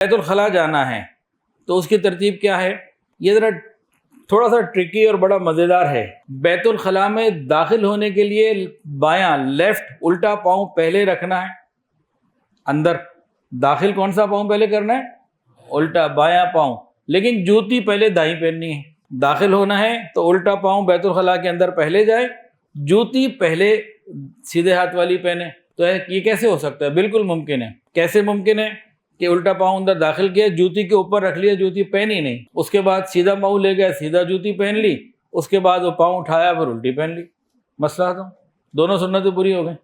بیت الخلاء جانا ہے تو اس کی ترتیب کیا ہے؟ یہ ذرا تھوڑا سا ٹرکی اور بڑا مزیدار ہے۔ بیت الخلاء میں داخل ہونے کے لیے بایاں لیفٹ الٹا پاؤں پہلے رکھنا ہے، اندر داخل کون سا پاؤں پہلے کرنا ہے؟ الٹا بایاں پاؤں، لیکن جوتی پہلے دائیں پہننی ہے۔ داخل ہونا ہے تو الٹا پاؤں بیت الخلاء کے اندر پہلے جائے، جوتی پہلے سیدھے ہاتھ والی پہنے۔ تو یہ کیسے ہو سکتا ہے؟ بالکل ممکن ہے۔ کیسے ممکن ہے کہ الٹا پاؤں اندر داخل کیا، جوتی کے اوپر رکھ لیا، جوتی پہنی نہیں، اس کے بعد سیدھا پاؤں لے گیا، سیدھا جوتی پہن لی، اس کے بعد وہ پاؤں اٹھایا پھر الٹی پہن لی، مسئلہ تو دونوں سنتیں پوری ہو گئیں۔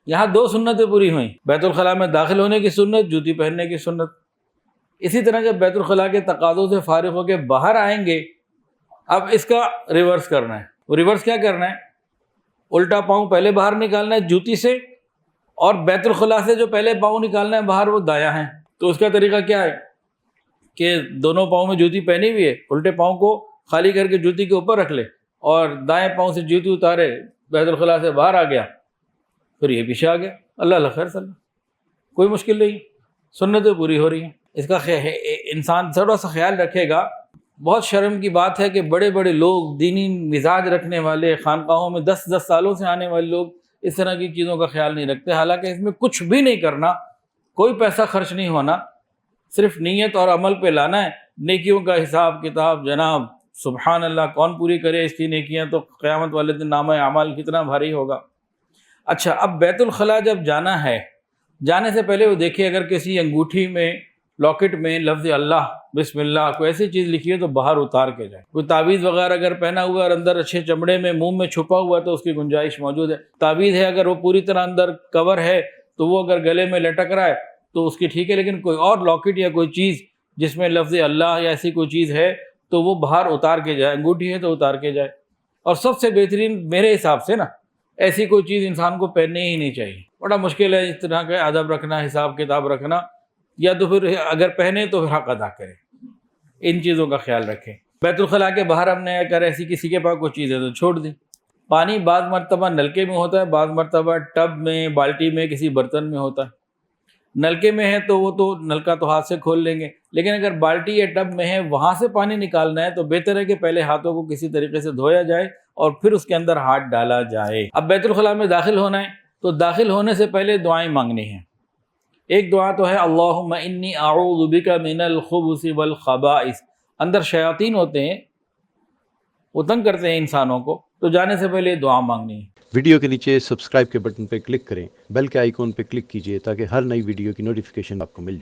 یہاں دو سنتیں پوری ہوئیں، بیت الخلاء میں داخل ہونے کی سنت، جوتی پہننے کی سنت۔ اسی طرح جب بیت الخلاء کے تقاضوں سے فارغ ہو کے باہر آئیں گے، اب اس کا ریورس کرنا ہے۔ وہ ریورس کیا کرنا ہے؟ الٹا پاؤں پہلے باہر نکالنا ہے جوتی سے، اور بیت الخلاء سے جو پہلے پاؤں نکالنا ہے باہر وہ دایاں ہیں۔ تو اس کا طریقہ کیا ہے کہ دونوں پاؤں میں جوتی پہنی ہوئی ہے، الٹے پاؤں کو خالی کر کے جوتی کے اوپر رکھ لے، اور دائیں پاؤں سے جوتی اتارے، بیت الخلاء سے باہر آ گیا، پھر یہ پیچھے آ گیا، اللہ خیر صلی اللہ، کوئی مشکل نہیں، سنتیں پوری ہو رہی ہیں۔ اس کا انسان تھوڑا سا خیال رکھے گا۔ بہت شرم کی بات ہے کہ بڑے بڑے لوگ، دینی مزاج رکھنے والے، خانقاہوں میں 10 سالوں سے آنے والے لوگ اس طرح کی چیزوں کا خیال نہیں رکھتے، حالانکہ اس میں کچھ بھی نہیں کرنا، کوئی پیسہ خرچ نہیں ہونا، صرف نیت اور عمل پہ لانا ہے۔ نیکیوں کا حساب کتاب جناب سبحان اللہ کون پوری کرے اس کی نیکیاں، تو قیامت والے دن نامہ اعمال کتنا بھاری ہوگا۔ اچھا، اب بیت الخلاء جب جانا ہے، جانے سے پہلے وہ دیکھے اگر کسی انگوٹھی میں، لاکٹ میں لفظ اللہ، بسم اللہ، کوئی ایسی چیز لکھی ہے تو باہر اتار کے جائے۔ کوئی تعویذ وغیرہ اگر پہنا ہوا ہے اور اندر اچھے چمڑے میں منہ میں چھپا ہوا ہے تو اس کی گنجائش موجود ہے۔ تعویذ ہے اگر وہ پوری طرح اندر کور ہے تو وہ اگر گلے میں لٹک رہا ہے تو اس کی ٹھیک ہے، لیکن کوئی اور لاکٹ یا کوئی چیز جس میں لفظ اللہ یا ایسی کوئی چیز ہے تو وہ باہر اتار کے جائے۔ انگوٹھی ہے تو اتار کے جائے۔ اور سب سے بہترین میرے حساب سے نا، ایسی کوئی چیز انسان کو پہننی ہی نہیں چاہیے۔ بڑا مشکل ہے اس طرح کا ادب رکھنا، حساب کتاب رکھنا، یا تو پھر اگر پہنے تو پھر حق ادا کرے۔ ان چیزوں کا خیال رکھیں۔ بیت الخلاء کے باہر ہم نے اگر ایسی کسی کے پاس کوئی چیز ہے تو چھوڑ دی۔ پانی بعض مرتبہ نلکے میں ہوتا ہے، بعض مرتبہ ٹب میں، بالٹی میں، کسی برتن میں ہوتا ہے۔ نلکے میں ہے تو وہ تو نلکا تو ہاتھ سے کھول لیں گے، لیکن اگر بالٹی یا ٹب میں ہے وہاں سے پانی نکالنا ہے تو بہتر ہے کہ پہلے ہاتھوں کو کسی طریقے سے دھویا جائے اور پھر اس کے اندر ہاتھ ڈالا جائے۔ اب بیت الخلاء میں داخل ہونا ہے تو داخل ہونے سے پہلے دعائیں مانگنی ہیں۔ ایک دعا تو ہے اللہم انی اعوذ بک من الخبث والخبائث۔ اندر شیاطین ہوتے ہیں، وہ تنگ کرتے ہیں انسانوں کو، تو جانے سے پہلے دعا مانگنی ہے۔ ویڈیو کے نیچے سبسکرائب کے بٹن پہ کلک کریں، بیل کے آئیکن پہ کلک کیجئے تاکہ ہر نئی ویڈیو کی نوٹیفیکیشن آپ کو مل جائے۔